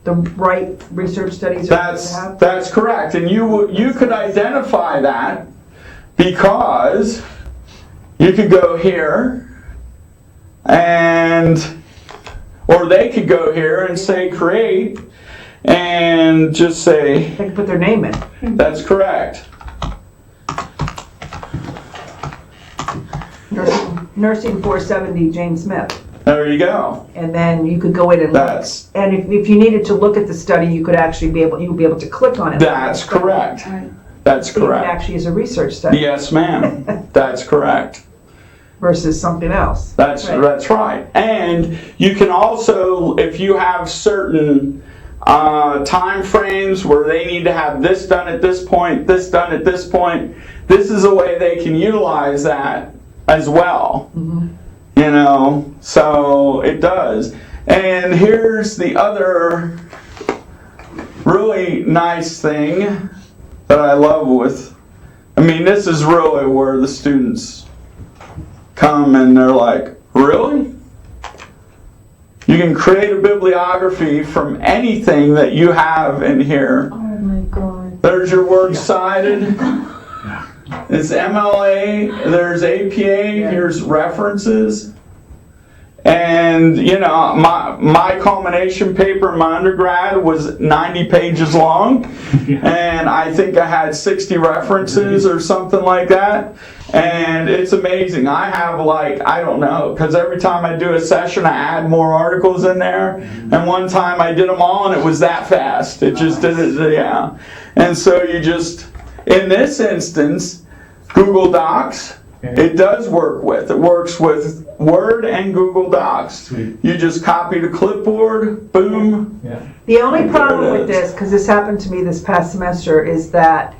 the right research studies. That's correct, and you could identify that because you could go here or they could go here and say create and just say They could put their name in. that's correct. Nursing 470 Jane Smith. There you go. And then you could go in and look. And if you needed to look at the study, you could actually be able to click on it. That's correct. That's See if it correct. actually is a research study Yes, ma'am. That's correct. versus something else. That's right. And you can also, if you have certain time frames where they need to have this done at this point, this done at this point, this is a way they can utilize that as well. So it does. And here's the other really nice thing that I love this is really where the students come and they're like, really? You can create a bibliography from anything that you have in here. Oh my God. There's your works cited. It's MLA, there's APA, here's references. And, my culmination paper in my undergrad was 90 pages long. And I think I had 60 references or something like that. And it's amazing. I have I don't know, because every time I do a session, I add more articles in there. And one time I did them all and it was that fast. It just did it, yeah. And so in this instance, Google Docs, it does work with. It works with Word and Google Docs. Sweet. You just copy the clipboard, boom. Yeah. The only problem There it with is. this, because this happened to me this past semester, is that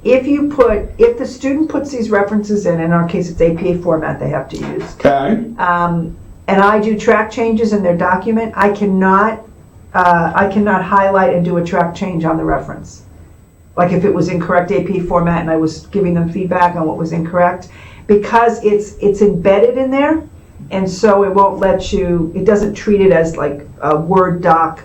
if the student puts these references in our case it's APA format they have to use, Okay. and I do track changes in their document, I cannot highlight and do a track change on the reference. Like if it was incorrect AP format and I was giving them feedback on what was incorrect, because it's embedded in there, and so it won't let you, it doesn't treat it as like a Word doc.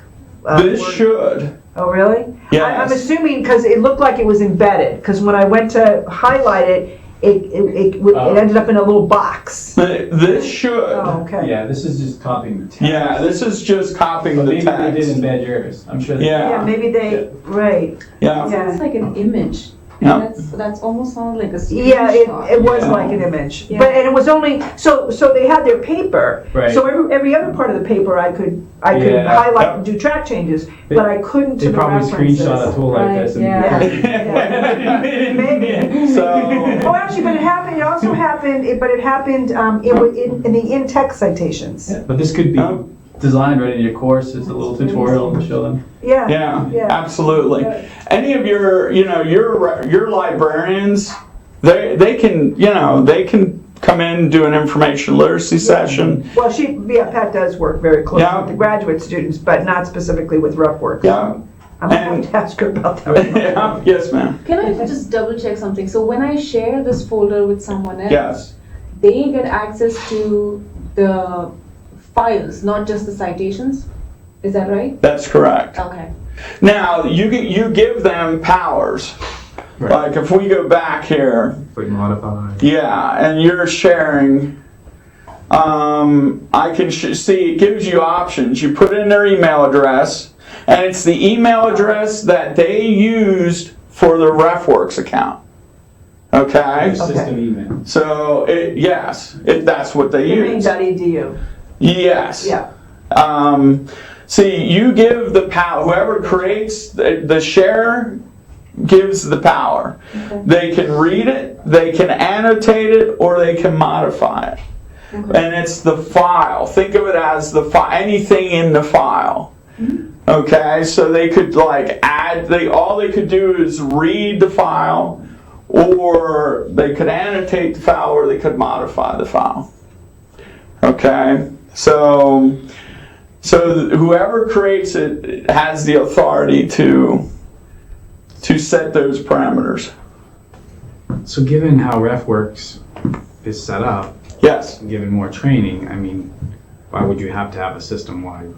This should. Oh, really? Yes. I'm assuming because it looked like it was embedded, because when I went to highlight it, it ended up in a little box. This should. Oh, okay. Yeah, this is just copying the text. Yeah, this is just copying But the maybe text. they did embed yours. I'm sure they Yeah. Yeah, maybe they, right. Yeah. Yeah. It's like an image. Yeah. That's almost sounds like a Yeah, screenshot. it was Yeah. like an image, Yeah. but and it was only so they had their paper. Right. So every other part of the paper I could Yeah. highlight Yep. and do track changes, They- but I couldn't to They the probably references. screenshot a tool like Right, this and. Yeah. Maybe. So, Oh, actually, but it happened. It also happened. But it happened in the in-text citations. But this could be Oh. designed right in your course as a little tutorial to show them. Yeah. yeah, Yeah. absolutely. Yeah. Any of your librarians, they can, they can come in and do an information literacy session. Well, Pat does work very closely Yeah. with the graduate students, but not specifically with RepWorks. Yeah. I'm gonna And- have to ask her about that. Yeah, yes, ma'am. Can I just double check something? So when I share this folder with someone else, Yes. they get access to the files, not just the citations? Is that right? That's correct. Okay. Now, you give them powers. Right. Like if we go back here, Like modify. yeah, and you're sharing, I can see it gives you options. You put in their email address, and it's the email address that they used for the RefWorks account. Okay? System email. So, that's what they use. Domain.edu. Yes. Yeah. See, you give the power, whoever creates the share gives the power. Okay. They can read it, they can annotate it, or they can modify it. Okay. And it's the file. Think of it as the file, anything in the file. Okay, so they could all they could do is read the file, or they could annotate the file, or they could modify the file. Okay, so whoever creates it has the authority to set those parameters. So given how RefWorks is set up, Yes. and given more training, I mean, why would you have to have a system-wide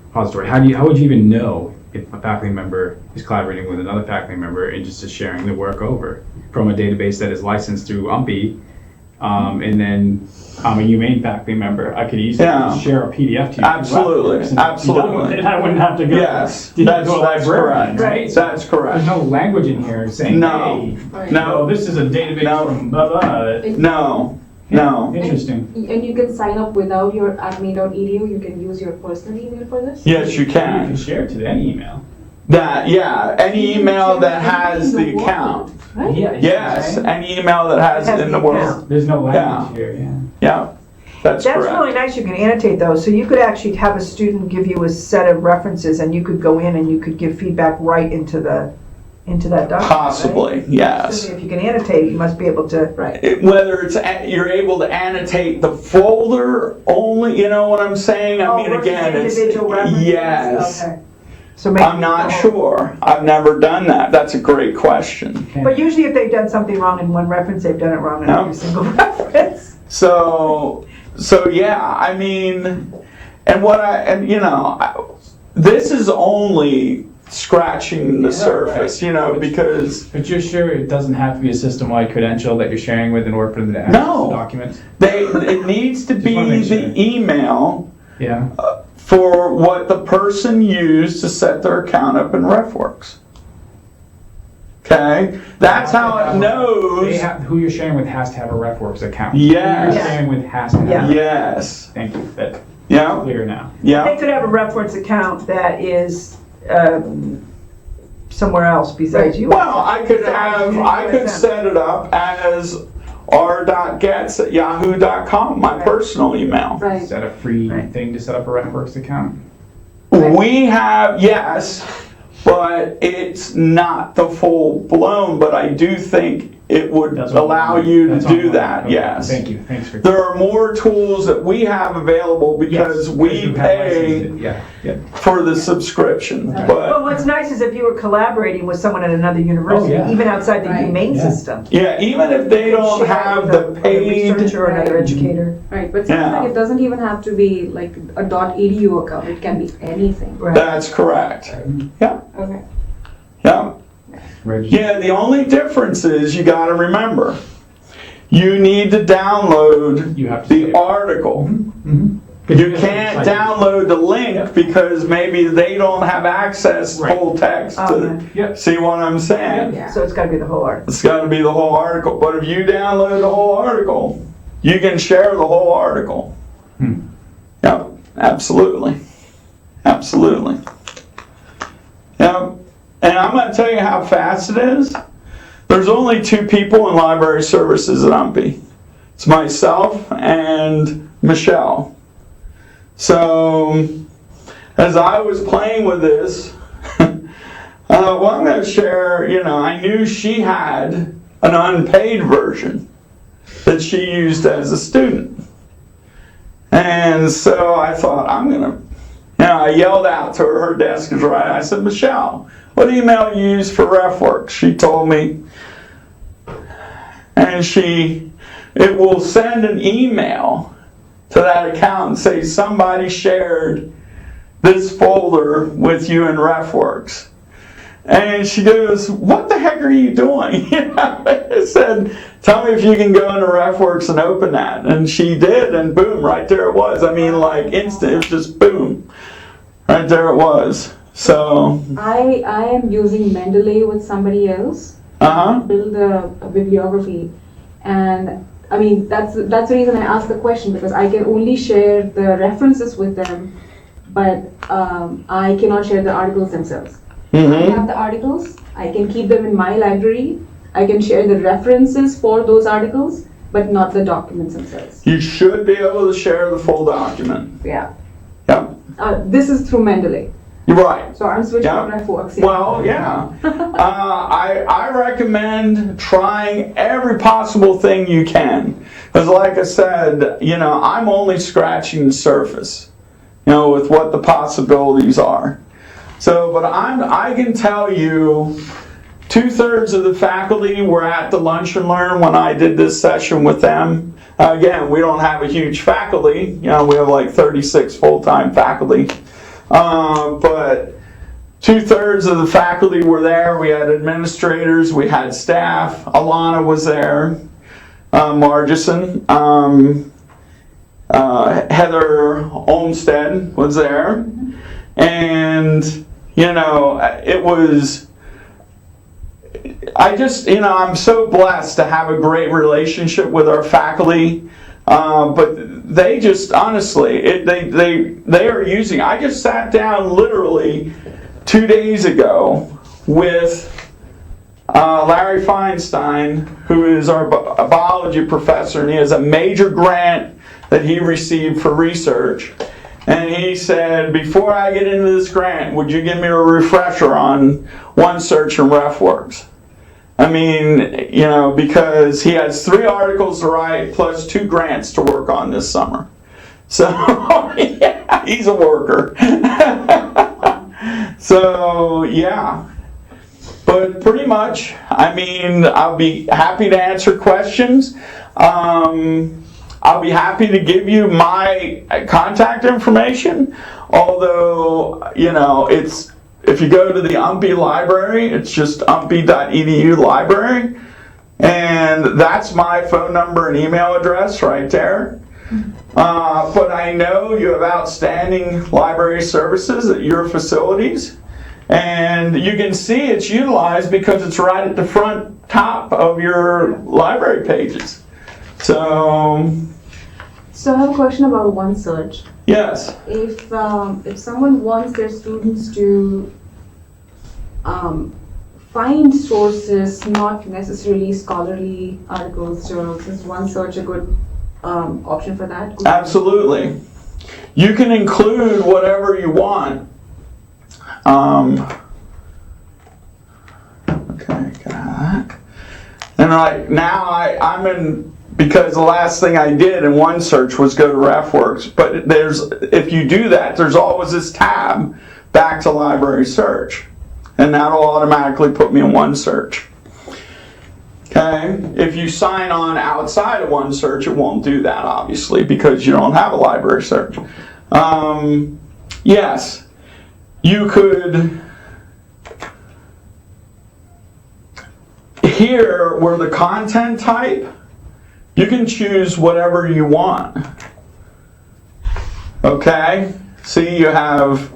repository? How would you even know if a faculty member is collaborating with another faculty member and just is sharing the work over from a database that is licensed through UMPI, and then I'm a UMaine faculty member, I could easily Yeah. just share a PDF to you. Absolutely, and be done with absolutely. it. I wouldn't have to go. Yes, to that's go to a librarian, correct. right? That's correct. There's no language in here saying, No. hey, Right. No. oh, this is a database No. from blah blah. No, no. Interesting. And you can sign up without your acme.edu. You can use your personal email for this? Yes, you You can can. share it to any email. Any email that has the account. Right? Yeah. Yes, any email that has Has it in the the world. account. There's no language Yeah. here, yeah. Yeah, that's That's correct. really nice. You can annotate those. So you could actually have a student give you a set of references, and you could go in and you could give feedback right into that document. right? Possibly, yes. Assuming if you can annotate it, you must be able to. Right. Whether you're able to annotate the folder only, you know what I'm saying? I mean, versus again, it's individual references? yes. Okay. So maybe I'm not the whole- sure. I've never done that. That's a great question. But usually, if they've done something wrong in one reference, they've done it wrong in No. every single reference. So yeah, I mean, this is only scratching the surface, because But you're sure it doesn't have to be a system-wide credential that you're sharing with in order for them to access No. the documents? it needs to be wanna make sure. the email Yeah. for what the person used to set their account up in RefWorks. Okay? That's how it knows. Who you're sharing with has to have a RefWorks account. Yes. Who you're sharing with has to have. Yeah. Yes. Thank you. That's Yeah. clear now. They Yeah. could have a reference account that is somewhere else besides you. Well, I could set it up as r.getz@yahoo.com, my personal email. Right. Is that a free Right. thing to set up a RefWorks account? We have, yes, but it's not the full blown, but I do think it would That's what- allow you to that's do online. that, Okay. yes. Thank you. Thanks for. There are more tools that we have available because Yes, we you have pay licensed it. Yeah. for the subscription, Well, but what's nice is if you were collaborating with someone at another university, Oh, yeah. even outside the Right. .UMaine Yeah. system. yeah, even if they don't Share it have with the a paid, researcher or another Right. educator. Right, but it Yeah. seems like it doesn't even have to be like a .edu account. It can be anything. Right. that's correct. Yeah, Okay. yeah. Register. Yeah, the only difference is you gotta remember, you need to download You have to the save. article. Mhm. You can't download the link because maybe they don't have access to Right. full text. Okay. Yep. See what I'm saying? Yeah. So it's gotta be the whole article. It's got to be the whole article. But if you download the whole article, you can share the whole article. Yep, absolutely. Absolutely. Yep. And I'm going to tell you how fast it is. There's only 2 people in library services at UMPI. It's myself and Michelle. So, as I was playing with this, well, I'm going to share, I knew she had an unpaid version that she used as a student. And so I thought, I yelled out to her desk is right. I said, Michelle, what email you use for RefWorks? She told me. And it will send an email to that account and say somebody shared this folder with you in RefWorks. And she goes, what the heck are you doing? I said, tell me if you can go into RefWorks and open that. And she did, and boom, right there it was. I mean, like instant, it was just boom. Right there it was. So. I am using Mendeley with somebody else. Build a bibliography. And I mean, that's the reason I asked the question, because I can only share the references with them, but I cannot share the articles themselves. I have the articles, I can keep them in my library, I can share the references for those articles, but not the documents themselves. You should be able to share the full document. Yeah. Yep. This is through Mendeley. You're right. So I'm switching Yeah. to RefWorks. Yeah. Well, yeah. I recommend trying every possible thing you can. Because like I said, I'm only scratching the surface, with what the possibilities are. So, but I can tell you 2/3 of the faculty were at the Lunch and Learn when I did this session with them. Again, we don't have a huge faculty. We have like 36 full-time faculty. But 2/3 of the faculty were there. We had administrators, we had staff. Alana was there, Margison. Heather Olmsted was there. And, it was, I'm so blessed to have a great relationship with our faculty. But they just, honestly, they are using, I just sat down literally 2 days ago with Larry Feinstein, who is our biology professor, and he has a major grant that he received for research. And he said, before I get into this grant, would you give me a refresher on OneSearch and RefWorks? I mean, because he has 3 articles to write plus 2 grants to work on this summer. So, yeah, he's a worker. So, yeah. But pretty much, I'll be happy to answer questions. I'll be happy to give you my contact information. Although, it's, if you go to the UMPI library, it's just umpi.edu library. And that's my phone number and email address right there. But I know you have outstanding library services at your facilities. And you can see it's utilized because it's right at the front top of your library pages. So I have a question about OneSearch. yes. If someone wants their students to find sources, not necessarily scholarly articles, journals, is OneSearch a good option for that? Absolutely. You can include whatever you want. Okay, got that. And like now I'm in, because the last thing I did in OneSearch was go to RefWorks. But if you do that, there's always this tab back to library search. And that'll automatically put me in OneSearch. Okay, if you sign on outside of OneSearch, it won't do that, obviously, because you don't have a library search. Yes, you could, here where the content type, you can choose whatever you want. Okay? See, you have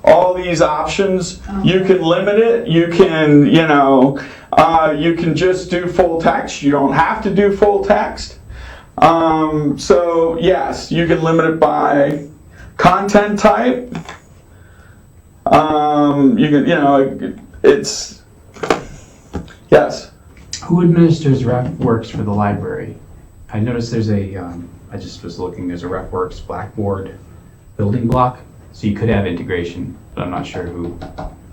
all these options. You can limit it. You can, you can just do full text. You don't have to do full text. So yes, you can limit it by content type. You can, it's, yes. Who administers RefWorks for the library? I noticed there's I just was looking, there's a RefWorks Blackboard building block, so you could have integration, but I'm not sure who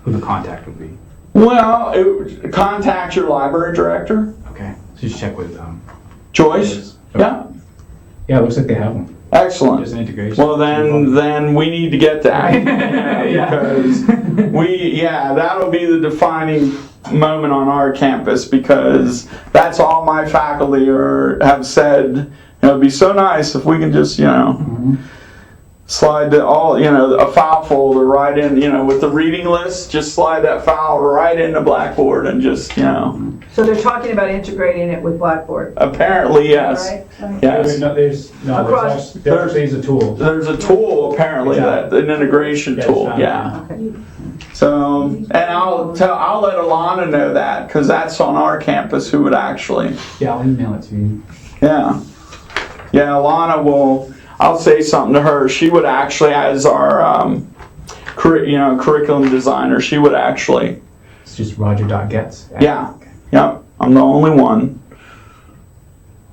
the contact would be. Well, contact your library director, Okay, so just check with Joyce. Okay. Yeah, Yeah, it looks like they have one. excellent. There's an integration. Well, then we need to get that. Because that'll be the defining moment on our campus, because that's all my faculty have said. It'd be so nice if we can just, slide a file folder right in, with the reading list, just slide that file right into Blackboard and just, So they're talking about integrating it with Blackboard. Apparently, yes. Right? Yes. There's a tool. There's a tool apparently, an integration tool. Yeah. Okay. So, and I'll let Alana know that, because that's on our campus who would actually. Yeah, I'll email it to you. Yeah. Yeah, Alana I'll say something to her. She would actually, as our curriculum designer, she would actually. It's just roger.gets. Yeah. Yep. I'm the only one.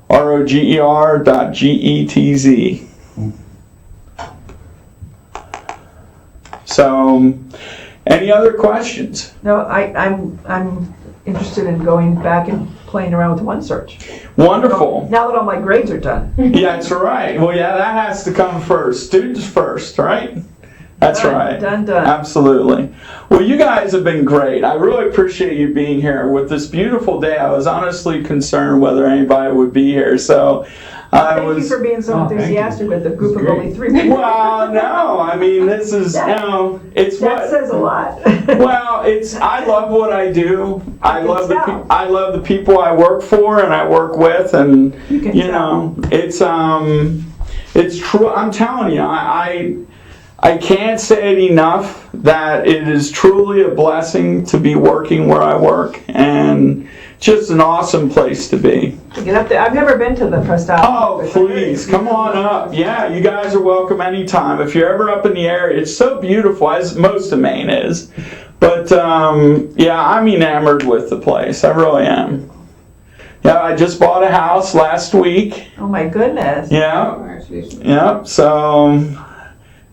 roger.getz. So, any other questions? No, I'm interested in going back and playing around with OneSearch. Wonderful. Now that all my grades are done. Yeah, that's right. Well, yeah, that has to come first. Students first, right? That's right. Done. Absolutely. Well, you guys have been great. I really appreciate you being here with this beautiful day. I was honestly concerned whether anybody would be here, so Thank you for being so enthusiastic with a group of only 3 people. Well, no, I mean, this is, it's That what. says a lot. Well, I love what I do. I love tell. I love the people I work for and I work with, and You can tell. it's true. I'm telling you, I can't say it enough that it is truly a blessing to be working where I work, and just an awesome place to be. Get up there. I've never been to the Preston. Oh, please, come on up. Yeah, you guys are welcome anytime. If you're ever up in the area, it's so beautiful, as most of Maine is. But, I'm enamored with the place. I really am. Yeah, I just bought a house last week. Oh my goodness. Yeah, so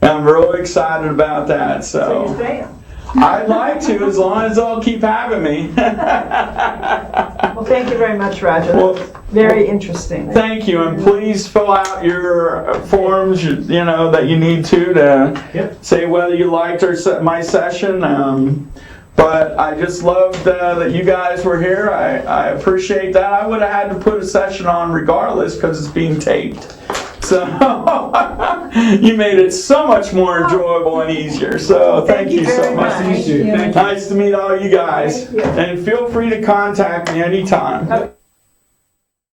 I'm really excited about that. So you're staying. I'd like to, as long as they'll keep having me. Well, thank you very much, Roger. Well, Very interesting. Thank you, and please fill out your forms, that you need to say whether you liked my session. But I just loved that you guys were here. I appreciate that. I would have had to put a session on regardless because it's being taped. So you made it so much more enjoyable and easier. So thank you so very much. much. Nice to meet you. Thank you. Nice to meet all you guys. Thank you. And feel free to contact me anytime.